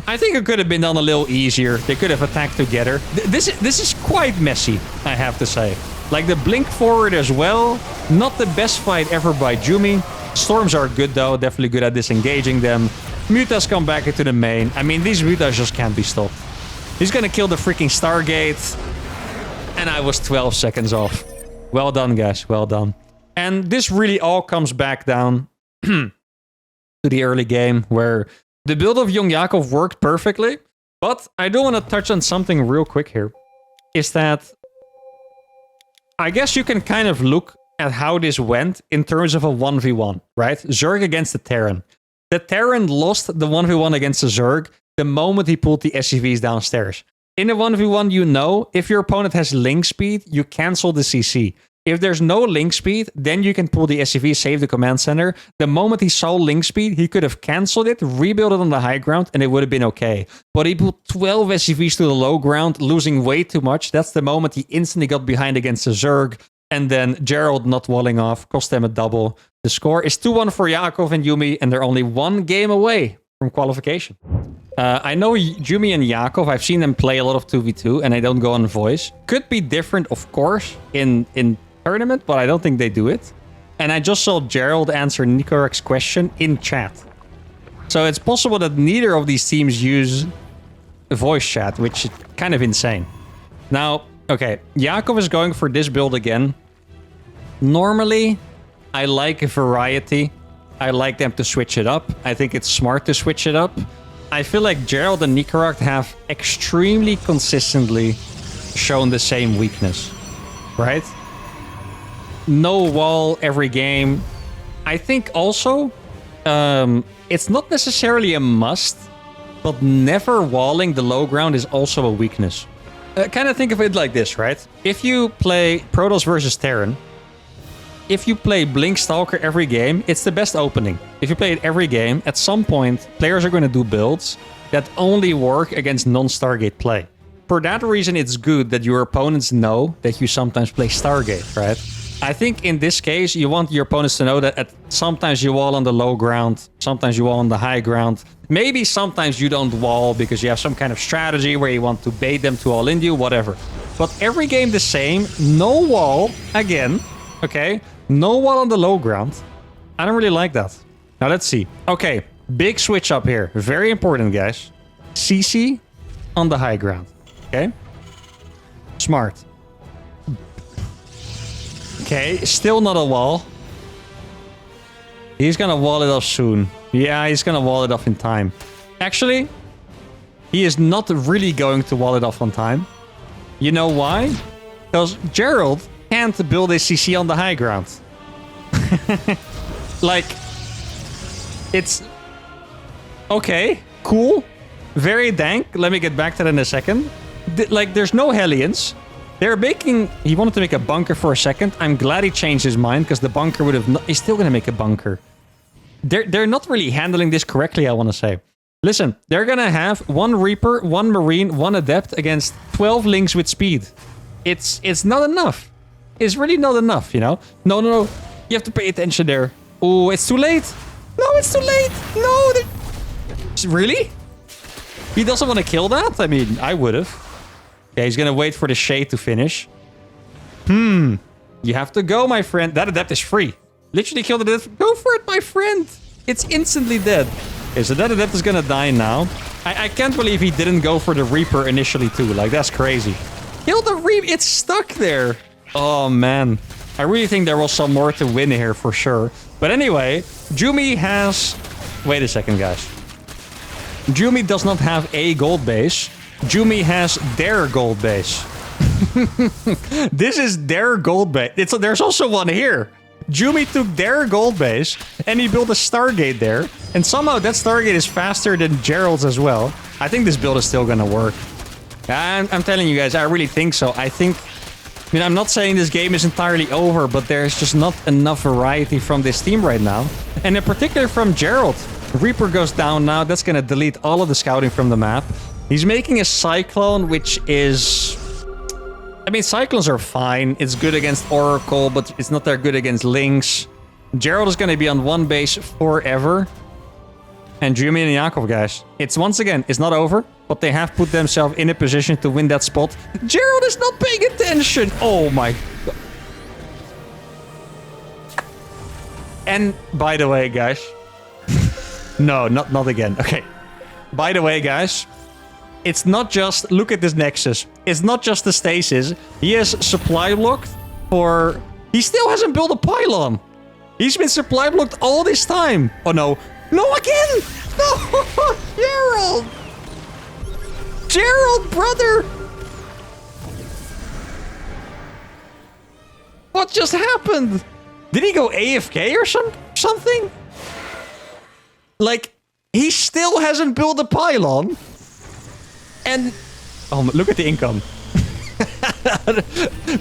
I think it could have been done a little easier. They could have attacked together. This is quite messy, I have to say. Like the blink forward as well. Not the best fight ever by Jumi. Storms are good though, definitely good at disengaging them. Mutas come back into the main. I mean, these Mutas just can't be stopped. He's gonna kill the freaking Stargate. And I was 12 seconds off. Well done, guys. Well done. And this really all comes back down to the early game where the build of Young Yakov worked perfectly. But I do want to touch on something real quick here. Is that I guess you can kind of look at how this went in terms of a 1v1, right? Zerg against the Terran. The Terran lost the 1v1 against the Zerg the moment he pulled the SCVs downstairs. In a 1v1, you know, if your opponent has link speed, you cancel the CC. If there's no link speed, then you can pull the SCV, save the command center. The moment he saw link speed, he could have cancelled it, rebuilt it on the high ground, and it would have been okay. But he put 12 SCVs to the low ground, losing way too much. That's the moment he instantly got behind against the Zerg. And then Gerald not walling off, cost them a double. The score is 2-1 for Yakov and Yumi, and they're only one game away from qualification. I know Yumi and Yakov, I've seen them play a lot of 2v2, and they don't go on voice. Could be different, of course, in tournament, but I don't think they do it. And I just saw Gerald answer Nikorak's question in chat. So it's possible that neither of these teams use voice chat, which is kind of insane. Now, okay, Yakov is going for this build again. Normally, I like a variety. I like them to switch it up. I think it's smart to switch it up. I feel like Gerald and Nikorak have extremely consistently shown the same weakness, right? No wall every game. I think also, it's not necessarily a must, but never walling the low ground is also a weakness. Kind of think of it like this, right? If you play Protoss versus Terran, if you play Blink Stalker every game, it's the best opening. If you play it every game, at some point, players are going to do builds that only work against non-Stargate play. For that reason, it's good that your opponents know that you sometimes play Stargate, right? I think in this case, you want your opponents to know that sometimes you wall on the low ground, sometimes you wall on the high ground. Maybe sometimes you don't wall because you have some kind of strategy where you want to bait them to all into you, whatever. But every game the same, no wall, again, okay? No wall on the low ground. I don't really like that. Now let's see. Okay, big switch up here. Very important, guys. CC on the high ground, okay? Smart. Okay, still not a wall. He's gonna wall it off soon. Yeah, he's gonna wall it off in time. Actually, he is not really going to wall it off on time. You know why? Because Gerald can't build a CC on the high ground. Like, it's... Okay, cool. Very dank. Let me get back to that in a second. Like, there's no Hellions. They're making... He wanted to make a bunker for a second. I'm glad he changed his mind, because the bunker would have... He's still going to make a bunker. They're not really handling this correctly, I want to say. Listen, they're going to have one Reaper, one Marine, one Adept against 12 Lynx with speed. It's not enough. It's really not enough, you know? No. You have to pay attention there. Oh, it's too late. No, it's too late. No. Really? He doesn't want to kill that? I mean, I would have. Okay, he's gonna wait for the shade to finish. You have to go, my friend. That Adept is free. Literally killed the Adept. Go for it, my friend. It's instantly dead. Okay, so that Adept is gonna die now. I can't believe he didn't go for the Reaper initially too. Like, that's crazy. Kill the Reap. It's stuck there. Oh, man. I really think there was some more to win here for sure. But anyway, Jumi has... Wait a second, guys. Jumi does not have a gold base. Jumi has their gold base. This is their gold base. There's also one here. Jumi took their gold base and he built a Stargate there. And somehow that Stargate is faster than Gerald's as well. I think this build is still gonna work. I'm telling you guys, I really think so. I mean, I'm not saying this game is entirely over, but there's just not enough variety from this team right now. And in particular from Gerald. Reaper goes down now. That's gonna delete all of the scouting from the map. He's making a Cyclone, which is... I mean, Cyclones are fine. It's good against Oracle, but it's not that good against Lynx. Gerald is going to be on one base forever. And Jumi and Yakov, guys. It's once again, it's not over, but they have put themselves in a position to win that spot. Gerald is not paying attention. Oh my God. And by the way, guys. No, not again. Okay. By the way, guys. It's not just... Look at this Nexus. It's not just the stasis. He has supply blocked for... He still hasn't built a pylon. He's been supply blocked all this time. Oh, no. No, again! No! Gerald! Gerald, brother! What just happened? Did he go AFK or something? Like, he still hasn't built a pylon. And... Oh, look at the income.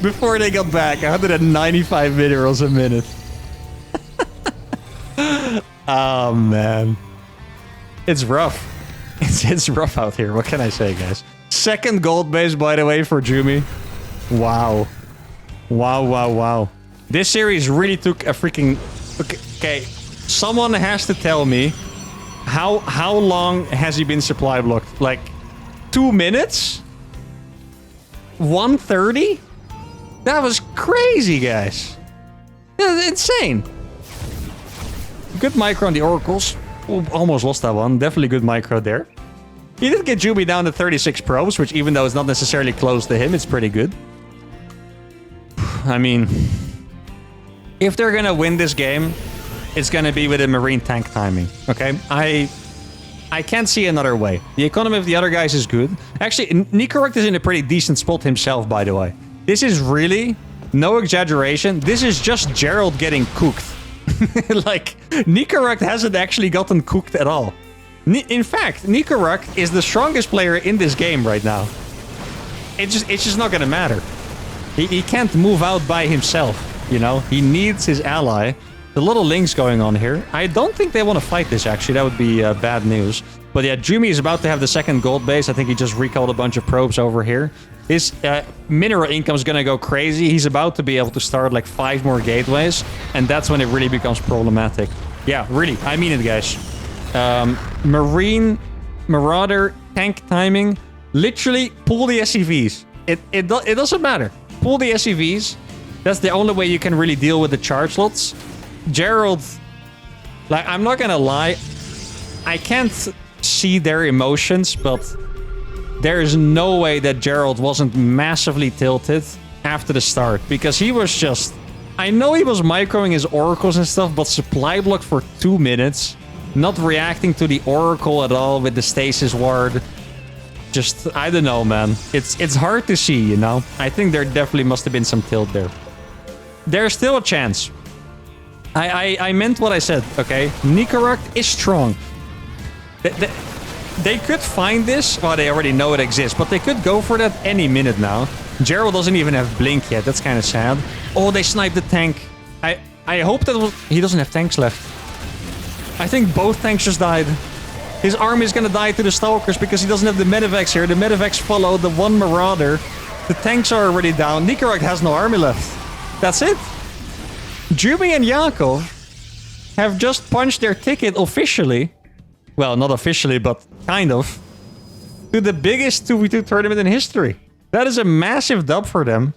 Before they got back, 195 minerals a minute. Oh, man. It's rough. It's rough out here. What can I say, guys? Second gold base, by the way, for Jumi. Wow. Wow. This series really took a freaking... Okay, someone has to tell me how long has he been supply blocked? Like... 2 minutes? 130? That was crazy, guys. That was insane. Good micro on the Oracles. Ooh, almost lost that one. Definitely good micro there. He did get Jumi down to 36 probes, which even though it's not necessarily close to him, it's pretty good. I mean... If they're gonna win this game, it's gonna be with a Marine tank timing, okay? I can't see another way. The economy of the other guys is good. Actually, Nicorect is in a pretty decent spot himself, by the way. This is really, no exaggeration, this is just Gerald getting cooked. Like, Nicorect hasn't actually gotten cooked at all. In fact, Nicorect is the strongest player in this game right now. It's just not gonna matter. He can't move out by himself, you know? He needs his ally. A lot of links going on here. I don't think they want to fight this, actually. That would be bad news. But yeah, Jumi is about to have the second gold base. I think he just recalled a bunch of probes over here. His mineral income is going to go crazy. He's about to be able to start like 5 more gateways. And that's when it really becomes problematic. Yeah, really. I mean it, guys. Marine, Marauder, tank timing. Literally, pull the SCVs. It doesn't matter. Pull the SCVs. That's the only way you can really deal with the charge slots. Gerald, like, I'm not gonna lie, I can't see their emotions, but there is no way that Gerald wasn't massively tilted after the start, because he was just... I know he was microing his oracles and stuff, but supply block for 2 minutes, not reacting to the oracle at all with the stasis ward. Just, I don't know, man. It's hard to see, you know? I think there definitely must have been some tilt there. There's still a chance. I meant what I said, okay? Nicorect is strong. They could find this. Well, they already know it exists, but they could go for that any minute now. Gerald doesn't even have Blink yet. That's kind of sad. Oh, they sniped the tank. I hope that was... He doesn't have tanks left. I think both tanks just died. His army is gonna die to the Stalkers because he doesn't have the Medivacs here. The Medivacs follow the one Marauder. The tanks are already down. Nicorect has no army left. That's it. Jumi and Yakov have just punched their ticket officially. Well, not officially, but kind of. To the biggest 2v2 tournament in history. That is a massive dub for them.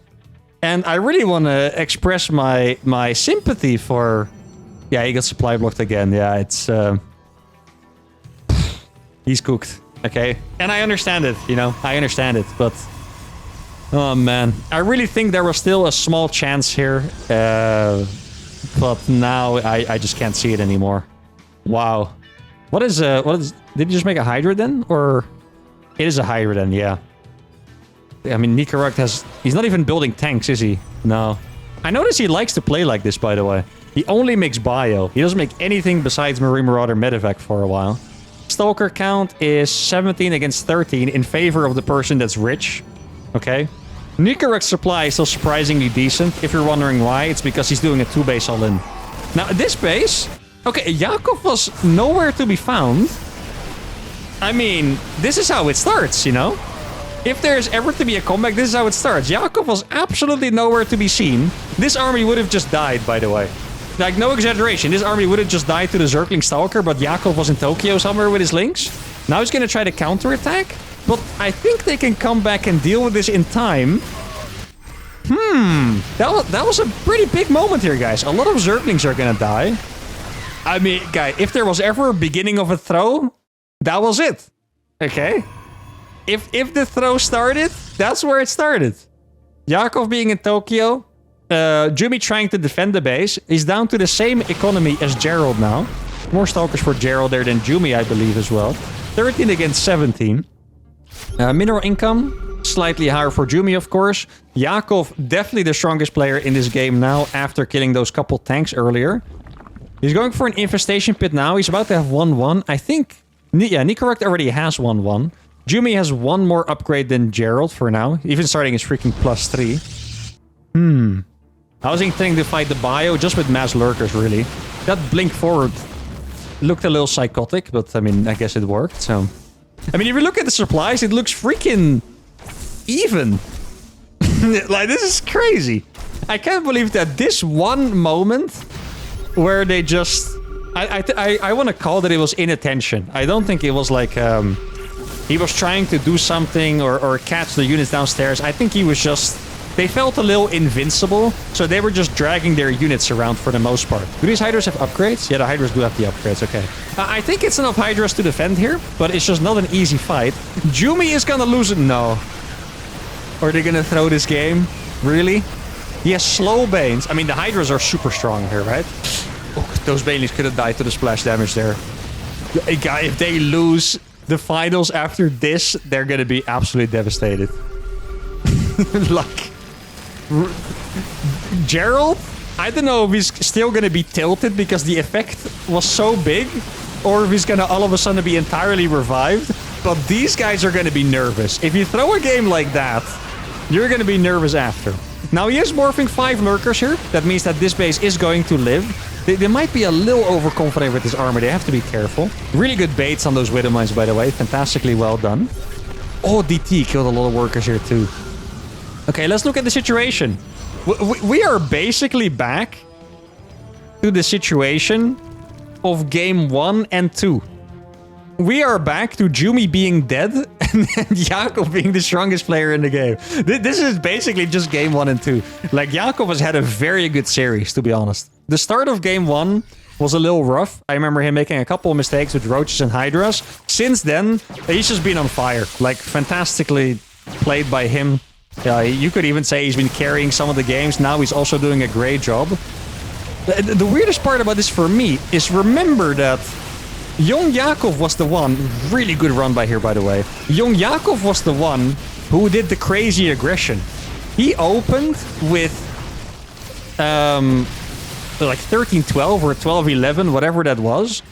And I really want to express my sympathy for... Yeah, he got supply blocked again. Yeah, it's... He's cooked. Okay? And I understand it, you know? I understand it, but... Oh, man. I really think there was still a small chance here. But now I just can't see it anymore. Wow. What is... Did you just make a Hydra then? Or... It is a Hydra then, yeah. I mean, Nicorect has... He's not even building tanks, is he? No. I notice he likes to play like this, by the way. He only makes bio. He doesn't make anything besides Marine Marauder Medevac for a while. Stalker count is 17 against 13 in favor of the person that's rich. Okay. Nicorect's supply is still surprisingly decent. If you're wondering why, it's because he's doing a 2-base all-in. Now, this base... Okay, Yakov was nowhere to be found. I mean, this is how it starts, you know? If there's ever to be a comeback, this is how it starts. Yakov was absolutely nowhere to be seen. This army would have just died, by the way. Like, no exaggeration. This army would have just died to the Zergling Stalker, but Yakov was in Tokyo somewhere with his links. Now he's going to try to counterattack. But I think they can come back and deal with this in time. That was a pretty big moment here, guys. A lot of Zerglings are going to die. I mean, guy, if there was ever a beginning of a throw, that was it. Okay? If the throw started, that's where it started. Yakov being in Tokyo. Jimmy trying to defend the base. He's down to the same economy as Gerald now. More Stalkers for Gerald there than Jumi, I believe, as well. 13 against 17. Mineral income, slightly higher for Jumi, of course. Yakov, definitely the strongest player in this game now after killing those couple tanks earlier. He's going for an infestation pit now. He's about to have 1-1. I think... Yeah, Nicorect already has 1-1. Jumi has one more upgrade than Gerald for now. Even starting his freaking +3. I was intending to fight the bio just with mass lurkers, really. That blink forward looked a little psychotic, but I mean, I guess it worked, so... I mean, if you look at the supplies, it looks freaking even. Like, this is crazy. I can't believe that this one moment where they just... I want to call that it was inattention. I don't think it was like... he was trying to do something or catch the units downstairs. I think he was just... They felt a little invincible, so they were just dragging their units around for the most part. Do these Hydras have upgrades? Yeah, the Hydras do have the upgrades, okay. I think it's enough Hydras to defend here, but it's just not an easy fight. Jumi is gonna lose it. No. Are they gonna throw this game? Really? He has slow Banes. I mean, the Hydras are super strong here, right? Oh, those Banelings could have died to the splash damage there. If they lose the finals after this, they're gonna be absolutely devastated. Like... Gerald, I don't know if he's still gonna be tilted because the effect was so big, or if he's gonna all of a sudden be entirely revived. But these guys are gonna be nervous. If you throw a game like that, you're gonna be nervous after. Now he is morphing 5 lurkers here. That means that this base is going to live. They might be a little overconfident with this armor. They have to be careful. Really good baits on those Widow Mines, by the way. Fantastically well done. Oh, DT killed a lot of workers here too. Okay, let's look at the situation. We are basically back to the situation of game 1 and 2. We are back to Jumi being dead and Yakov being the strongest player in the game. This is basically just game 1 and 2. Like, Yakov has had a very good series, to be honest. The start of game 1 was a little rough. I remember him making a couple of mistakes with Roaches and Hydras. Since then, he's just been on fire. Like, fantastically played by him. Yeah, you could even say he's been carrying some of the games. Now he's also doing a great job. The weirdest part about this for me is remember that Young Yakov was the one... Really good run by here, by the way. Young Yakov was the one who did the crazy aggression. He opened with... like 13-12 or 12-11, whatever that was.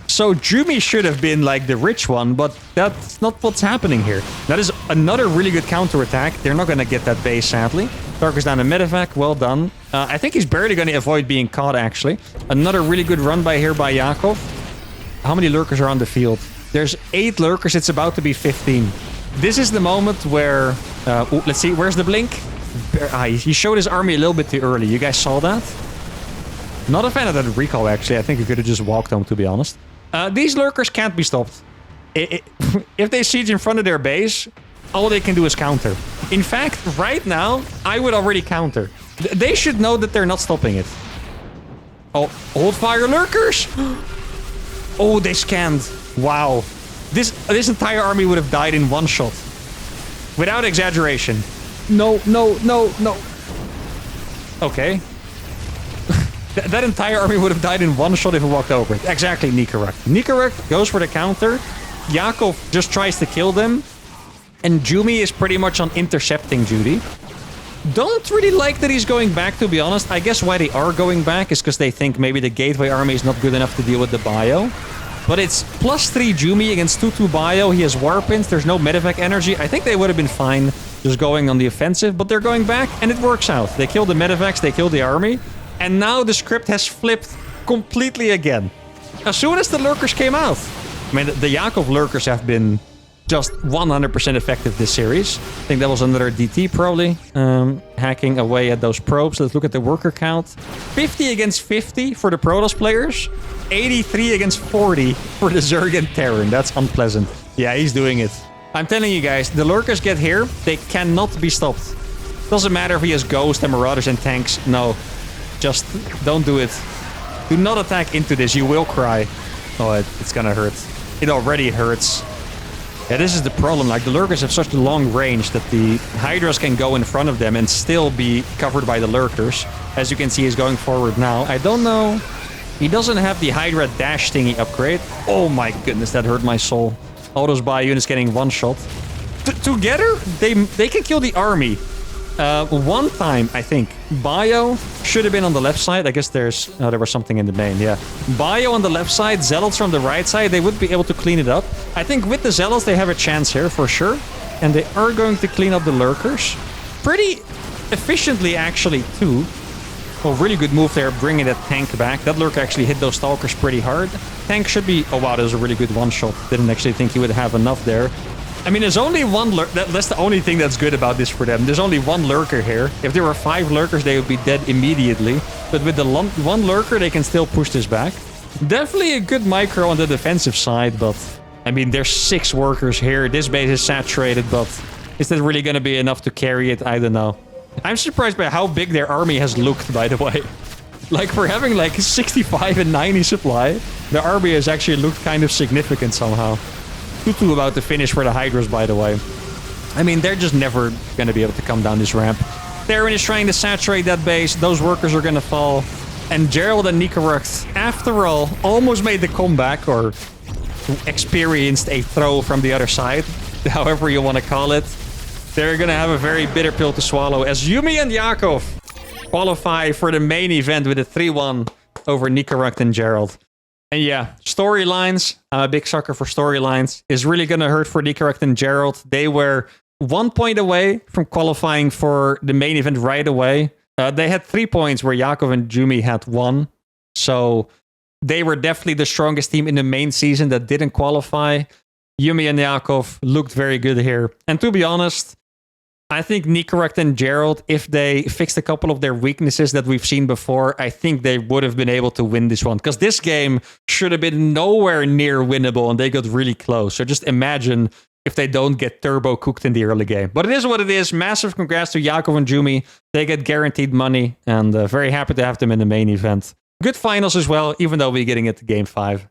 So Jumi should have been like the rich one, but that's not what's happening here. That is another really good counterattack. They're not going to get that base, sadly. Darker's down to Medevac. Well done. I think he's barely going to avoid being caught, actually. Another really good run by here by Yakov. How many lurkers are on the field? There's 8 lurkers. It's about to be 15. This is the moment where... let's see. Where's the blink? He showed his army a little bit too early. You guys saw that? Not a fan of that recall, actually. I think he could have just walked home, to be honest. These lurkers can't be stopped. If they siege in front of their base, all they can do is counter. In fact, right now, I would already counter. They should know that they're not stopping it. Oh, hold fire lurkers! Oh, they scanned. Wow. This entire army would have died in one shot. Without exaggeration. No, no, no, no. Okay. That entire army would have died in one shot if it walked over it. Exactly, Nicorect. Nicorect goes for the counter. Yakov just tries to kill them. And Jumi is pretty much on intercepting duty. Don't really like that he's going back, to be honest. I guess why they are going back is because they think maybe the Gateway army is not good enough to deal with the bio. But it's +3 Jumi against 2-2 bio. He has Warpins. There's no medevac energy. I think they would have been fine just going on the offensive. But they're going back, and it works out. They kill the medevacs. They kill the army. And now the script has flipped completely again. As soon as the lurkers came out. I mean, the Yakov lurkers have been just 100% effective this series. I think that was another DT probably. Hacking away at those probes. Let's look at the worker count. 50 against 50 for the Protoss players. 83 against 40 for the Zerg and Terran. That's unpleasant. Yeah, he's doing it. I'm telling you guys, the lurkers get here. They cannot be stopped. Doesn't matter if he has Ghost and Marauders and tanks. No. Just don't do it. Do not attack into this. You will cry. Oh, it's gonna hurt. It already hurts. Yeah, this is the problem. Like, the lurkers have such a long range that the Hydras can go in front of them and still be covered by the lurkers. As you can see, he's going forward now. I don't know. He doesn't have the Hydra dash thingy upgrade. Oh my goodness, that hurt my soul. All those bio units getting one shot. Together, they can kill the army. One time, I think. Bio should have been on the left side. I guess there's... Oh, there was something in the main, yeah. Bio on the left side, Zealots from the right side. They would be able to clean it up. I think with the Zealots, they have a chance here, for sure. And they are going to clean up the lurkers. Pretty efficiently, actually, too. Oh, really good move there, bringing that tank back. That lurker actually hit those stalkers pretty hard. Tank should be... Oh, wow, that was a really good one-shot. Didn't actually think he would have enough there. I mean, there's only one lurker. That's the only thing that's good about this for them. There's only one lurker here. If there were 5 lurkers, they would be dead immediately. But with the one lurker, they can still push this back. Definitely a good micro on the defensive side, but... I mean, there's 6 workers here. This base is saturated, but... Is that really going to be enough to carry it? I don't know. I'm surprised by how big their army has looked, by the way. Like, for having, like, 65 and 90 supply, the army has actually looked kind of significant somehow. 2-2 about to finish for the Hydras, by the way. I mean, they're just never going to be able to come down this ramp. Terran is trying to saturate that base. Those workers are going to fall. And Gerald and Nicorect, after all, almost made the comeback, or experienced a throw from the other side, however you want to call it. They're going to have a very bitter pill to swallow, as Yumi and Yakov qualify for the main event with a 3-1 over Nicorect and Gerald. And yeah, storylines. I'm a big sucker for storylines. Is really going to hurt for Nicorect and Gerald. They were 1 point away from qualifying for the main event right away. They had 3 points where Yakov and Jumi had 1. So they were definitely the strongest team in the main season that didn't qualify. Yumi and Yakov looked very good here. And to be honest, I think Nicorect and Gerald, if they fixed a couple of their weaknesses that we've seen before, I think they would have been able to win this one. Because this game should have been nowhere near winnable, and they got really close. So just imagine if they don't get turbo cooked in the early game. But it is what it is. Massive congrats to Yakov and Jumi. They get guaranteed money, and very happy to have them in the main event. Good finals as well, even though we're getting it to Game 5.